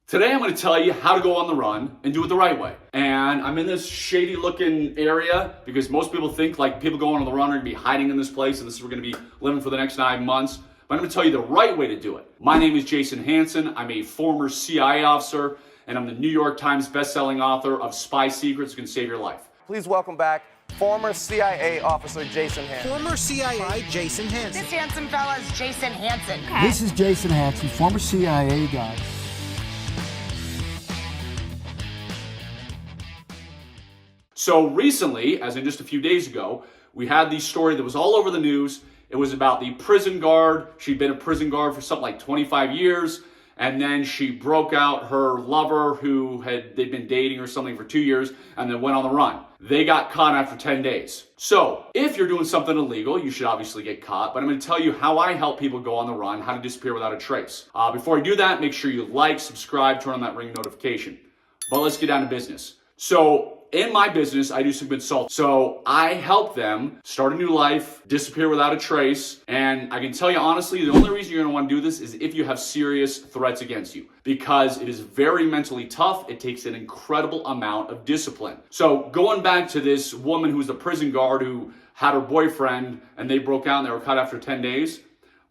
Today I'm going to tell you how to go on the run and do it the right way. And I'm in this shady looking area because most people think like people going on the run are going to be hiding in this place and this is where we're going to be living for the next 9 months. But I'm going to tell you the right way to do it. My name is Jason Hanson. I'm a former CIA officer and I'm the New York Times bestselling author of Spy Secrets Can Save Your Life. Please welcome back former CIA officer Jason Hanson. Former CIA Jason Hanson. This handsome fella is Jason Hanson. This is Jason Hanson, former CIA guy. So recently, as in just a few days ago, we had the story that was all over the news. It was about the prison guard. She'd been a prison guard for something like 25 years. And then she broke out her lover who they'd been dating or something for 2 years and then went on the run. They got caught after 10 days. So if you're doing something illegal, you should obviously get caught. But I'm going to tell you how I help people go on the run, how to disappear without a trace. Before I do that, make sure you like, subscribe, turn on that ring notification. But let's get down to business. So in my business, I do some consulting. So I help them start a new life, disappear without a trace. And I can tell you honestly, the only reason you're gonna wanna do this is if you have serious threats against you, because it is very mentally tough. It takes an incredible amount of discipline. So going back to this woman who's a prison guard who had her boyfriend and they broke out and they were caught after 10 days,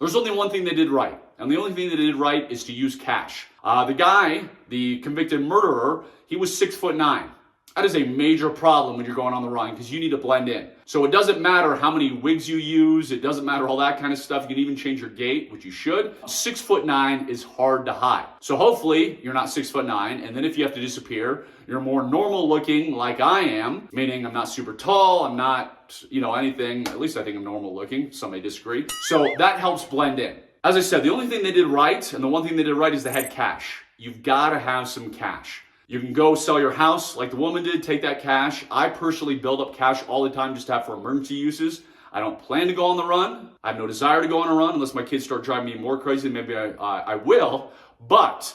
there's only one thing they did right. And the only thing they did right is to use cash. The guy, the convicted murderer, he was 6'9". That is a major problem when you're going on the run because you need to blend in. So it doesn't matter how many wigs you use. It doesn't matter all that kind of stuff. You can even change your gait, which you should. 6'9" is hard to hide. So hopefully you're not 6'9", and then if you have to disappear, you're more normal looking like I am, meaning I'm not super tall, I'm not, anything. At least I think I'm normal looking. Some may disagree. So that helps blend in. As I said, the only thing they did right, and the one thing they did right is they had cash. You've got to have some cash. You can go sell your house like the woman did, take that cash. I personally build up cash all the time just to have for emergency uses. I don't plan to go on the run. I have no desire to go on a run unless my kids start driving me more crazy. Maybe I will, but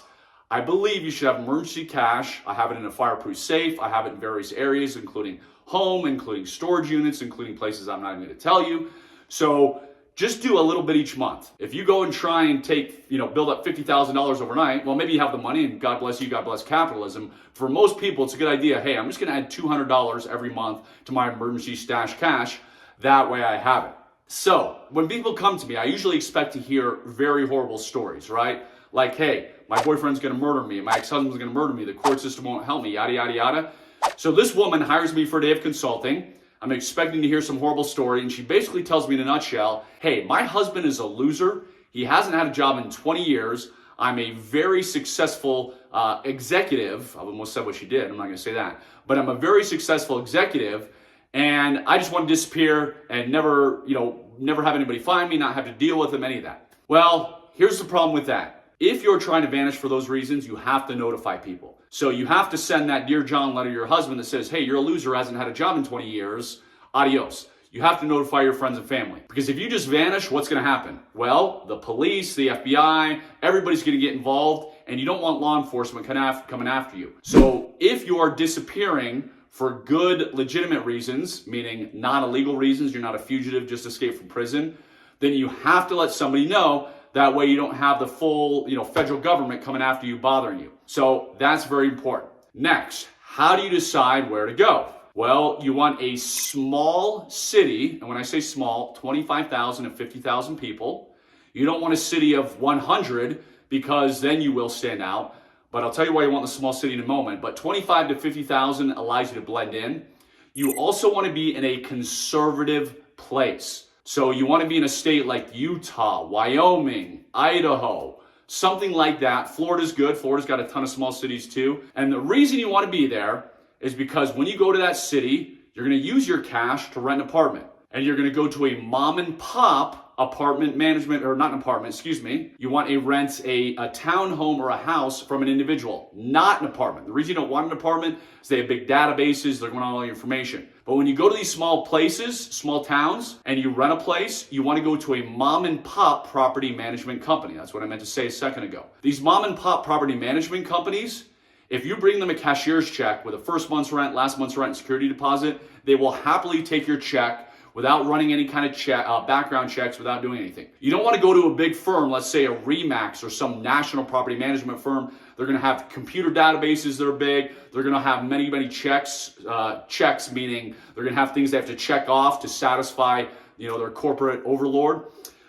I believe you should have emergency cash. I have it in a fireproof safe. I have it in various areas, including home, including storage units, including places I'm not even going to tell you. So just do a little bit each month. If you go and try and build up $50,000 overnight, well, maybe you have the money and God bless you, God bless capitalism. For most people, it's a good idea. Hey, I'm just gonna add $200 every month to my emergency stash cash. That way I have it. So when people come to me, I usually expect to hear very horrible stories, right? Like, hey, my boyfriend's gonna murder me, my ex-husband's gonna murder me, the court system won't help me, yada, yada, yada. So this woman hires me for a day of consulting. I'm expecting to hear some horrible story, and she basically tells me in a nutshell, hey, my husband is a loser. He hasn't had a job in 20 years. I'm a very successful executive. I almost said what she did. I'm not going to say that. But I'm a very successful executive, and I just want to disappear and never have anybody find me, not have to deal with them, any of that. Well, here's the problem with that. If you're trying to vanish for those reasons, you have to notify people. So you have to send that Dear John letter to your husband that says, hey, you're a loser, hasn't had a job in 20 years, adios. You have to notify your friends and family. Because if you just vanish, what's going to happen? Well, the police, the FBI, everybody's going to get involved, and you don't want law enforcement coming after you. So if you are disappearing for good, legitimate reasons, meaning non-illegal reasons, you're not a fugitive, just escaped from prison, then you have to let somebody know. That way you don't have the full, federal government coming after you, bothering you. So that's very important. Next, how do you decide where to go? Well, you want a small city, and when I say small, 25,000 and 50,000 people. You don't want a city of 100 because then you will stand out. But I'll tell you why you want the small city in a moment. But 25 to 50,000 allows you to blend in. You also want to be in a conservative place. So you want to be in a state like Utah, Wyoming, Idaho, something like that. Florida's good. Florida's got a ton of small cities too. And the reason you want to be there is because when you go to that city, you're going to use your cash to rent an apartment. And you're going to go to a mom and pop apartment management, or not an apartment, excuse me. You want to rent a townhome or a house from an individual, not an apartment. The reason you don't want an apartment is they have big databases, they're going to have all your information. But when you go to these small places, small towns, and you rent a place, you want to go to a mom and pop property management company. That's what I meant to say a second ago. These mom and pop property management companies, if you bring them a cashier's check with a first month's rent, last month's rent, and security deposit, they will happily take your check without running any kind of background checks, without doing anything. You don't want to go to a big firm, let's say a RE/MAX or some national property management firm. They're going to have computer databases that are big. They're going to have many, many checks, meaning they're going to have things they have to check off to satisfy, their corporate overlord.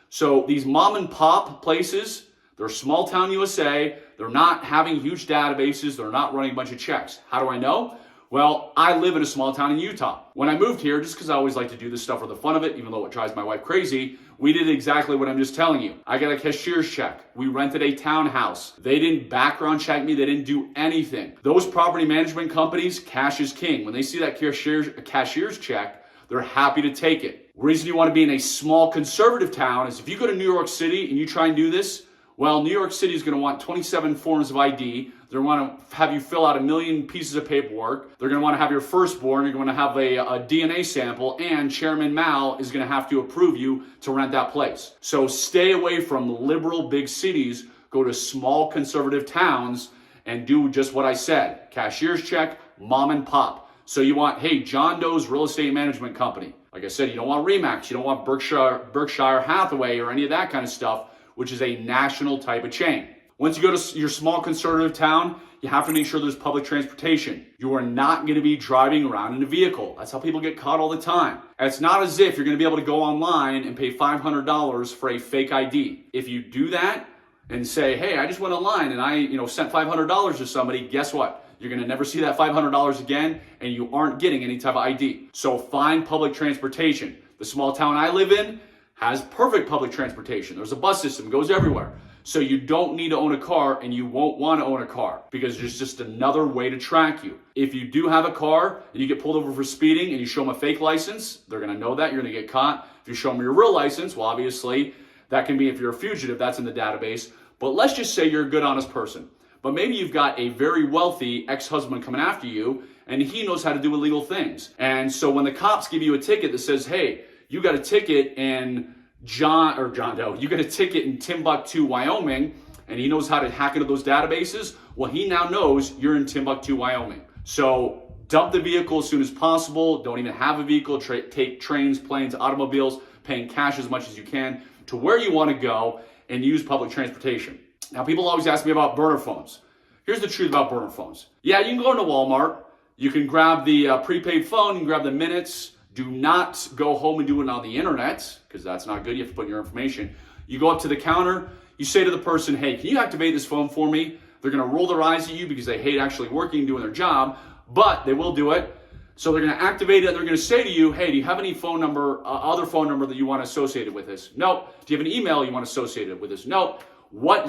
So these mom and pop places, they're small town USA. They're not having huge databases. They're not running a bunch of checks. How do I know? Well, I live in a small town in Utah. When I moved here, just because I always like to do this stuff for the fun of it, even though it drives my wife crazy, we did exactly what I'm just telling you. I got a cashier's check. We rented a townhouse. They didn't background check me. They didn't do anything. Those property management companies, cash is king. When they see that cashier's check, they're happy to take it. The reason you want to be in a small conservative town is if you go to New York City and you try and do this, well, New York City is going to want 27 forms of ID. They're going to want to have you fill out 1 million pieces of paperwork. They're going to want to have your firstborn. You're going to have a DNA sample, and Chairman Mao is going to have to approve you to rent that place. So stay away from liberal big cities. Go to small conservative towns and do just what I said. Cashier's check, mom and pop. So you want, hey, John Doe's Real Estate Management Company. Like I said, you don't want RE/MAX. You don't want Berkshire Hathaway or any of that kind of stuff, which is a national type of chain. Once you go to your small conservative town, you have to make sure there's public transportation. You are not going to be driving around in a vehicle. That's how people get caught all the time. And it's not as if you're going to be able to go online and pay $500 for a fake ID. If you do that and say, hey, I just went online and I sent $500 to somebody, guess what? You're going to never see that $500 again, and you aren't getting any type of ID. So find public transportation. The small town I live in has perfect public transportation. There's a bus system, goes everywhere. So you don't need to own a car, and you won't want to own a car because there's just another way to track you. If you do have a car and you get pulled over for speeding and you show them a fake license, they're going to know that. You're going to get caught. If you show them your real license, well, obviously, that can be if you're a fugitive, that's in the database. But let's just say you're a good, honest person. But maybe you've got a very wealthy ex-husband coming after you, and he knows how to do illegal things. And so when the cops give you a ticket that says, hey, you got a ticket in John Doe, you got a ticket in Timbuktu, Wyoming, and he knows how to hack into those databases, well, he now knows you're in Timbuktu, Wyoming. So dump the vehicle as soon as possible. Don't even have a vehicle. Take trains, planes, automobiles, paying cash as much as you can to where you want to go, and use public transportation. Now, people always ask me about burner phones. Here's the truth about burner phones. Yeah, you can go into Walmart. You can grab the prepaid phone. You can grab the minutes. Do not go home and do it on the internet, because that's not good. You have to put in your information. You go up to the counter. You say to the person, hey, can you activate this phone for me? They're going to roll their eyes at you because they hate actually working and doing their job, but they will do it. So they're going to activate it, and they're going to say to you, hey, do you have any phone number, other phone number that you want associated with this? No. Do you have an email you want associated with this? No. What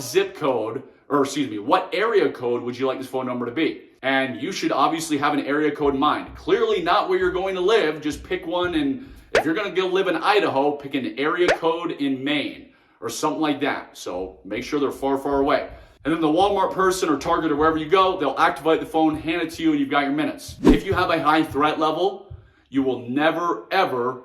what area code would you like this phone number to be? And you should obviously have an area code in mind. Clearly not where you're going to live. Just pick one, and if you're going to go live in Idaho, pick an area code in Maine or something like that. So make sure they're far, far away. And then the Walmart person or Target or wherever you go, they'll activate the phone, hand it to you, and you've got your minutes. If you have a high threat level, you will never, ever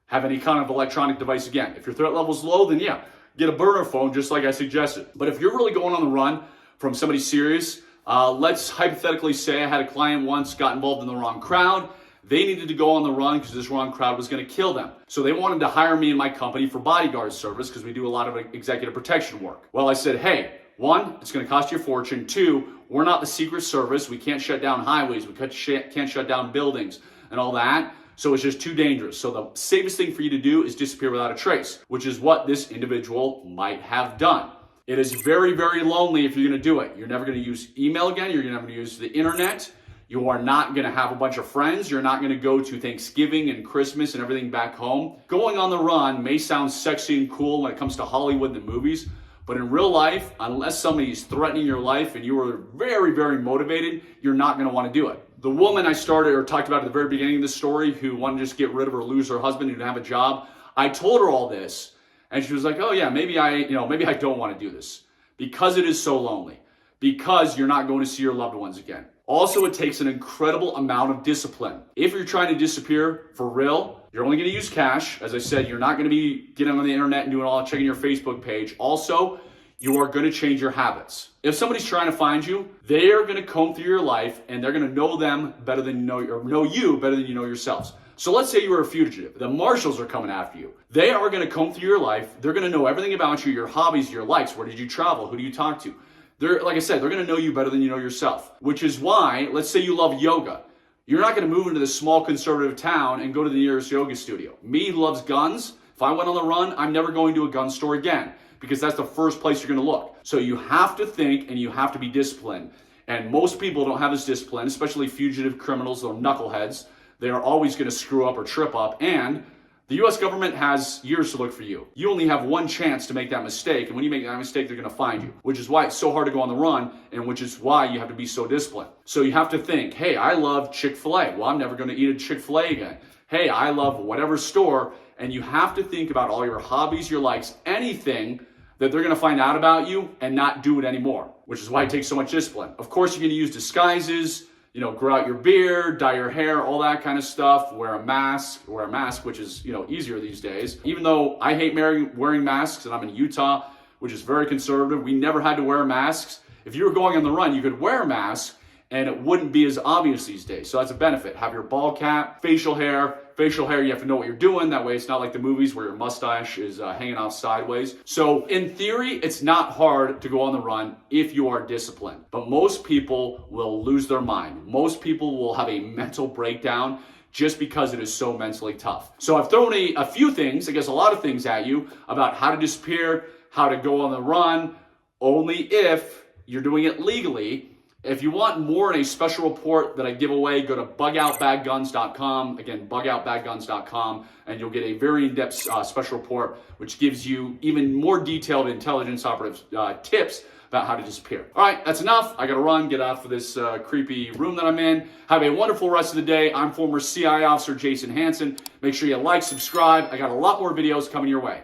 have any kind of electronic device again. If your threat level is low, then yeah, get a burner phone just like I suggested. But if you're really going on the run from somebody serious, let's hypothetically say I had a client once got involved in the wrong crowd. They needed to go on the run because this wrong crowd was going to kill them. So they wanted to hire me and my company for bodyguard service because we do a lot of executive protection work. Well, I said, hey, one, it's going to cost you a fortune. Two, we're not the Secret Service. We can't shut down highways. We can't shut down buildings and all that. So it's just too dangerous. So the safest thing for you to do is disappear without a trace, which is what this individual might have done. It is very, very lonely if you're going to do it. You're never going to use email again. You're never going to use the internet. You are not going to have a bunch of friends. You're not going to go to Thanksgiving and Christmas and everything back home. Going on the run may sound sexy and cool when it comes to Hollywood and the movies, but in real life, unless somebody is threatening your life and you are very, very motivated, you're not going to want to do it. The woman I talked about at the very beginning of the story who wanted to just get rid of or lose her husband who didn't have a job, I told her all this, and she was like, oh yeah, maybe I don't want to do this because it is so lonely, because you're not going to see your loved ones again. Also, it takes an incredible amount of discipline. If you're trying to disappear for real, you're only going to use cash. As I said, you're not going to be getting on the internet and doing all checking your Facebook page. Also, you are going to change your habits. If somebody's trying to find you, they are going to comb through your life and they're going to know them better than you know you better than you know yourselves. So let's say you were a fugitive. The marshals are coming after you. They are going to comb through your life. They're going to know everything about you, your hobbies, your likes. Where did you travel? Who do you talk to? Like I said, they're going to know you better than you know yourself, which is why, let's say you love yoga. You're not going to move into this small conservative town and go to the nearest yoga studio. Me, who loves guns, if I went on the run, I'm never going to a gun store again because that's the first place you're going to look. So you have to think and you have to be disciplined. And most people don't have this discipline, especially fugitive criminals or knuckleheads. They are always going to screw up or trip up. And the U.S. government has years to look for you. You only have one chance to make that mistake. And when you make that mistake, they're going to find you, which is why it's so hard to go on the run and which is why you have to be so disciplined. So you have to think, hey, I love Chick-fil-A. Well, I'm never going to eat a Chick-fil-A again. Hey, I love whatever store. And you have to think about all your hobbies, your likes, anything that they're going to find out about you and not do it anymore, which is why it takes so much discipline. Of course, you're going to use disguises, grow out your beard, dye your hair, all that kind of stuff, wear a mask, which is, easier these days. Even though I hate wearing masks and I'm in Utah, which is very conservative, we never had to wear masks. If you were going on the run, you could wear a mask and it wouldn't be as obvious these days. So that's a benefit. Have your ball cap, facial hair. Facial hair, you have to know what you're doing. That way it's not like the movies where your mustache is hanging off sideways. So in theory, it's not hard to go on the run if you are disciplined. But most people will lose their mind. Most people will have a mental breakdown just because it is so mentally tough. So I've thrown a few things, I guess a lot of things at you about how to disappear, how to go on the run, only if you're doing it legally. If you want more in a special report that I give away, go to bugoutbadguns.com. Again, bugoutbadguns.com, and you'll get a very in-depth special report, which gives you even more detailed intelligence operative tips about how to disappear. All right, that's enough. I got to run, get out of this creepy room that I'm in. Have a wonderful rest of the day. I'm former CIA officer Jason Hanson. Make sure you like, subscribe. I got a lot more videos coming your way.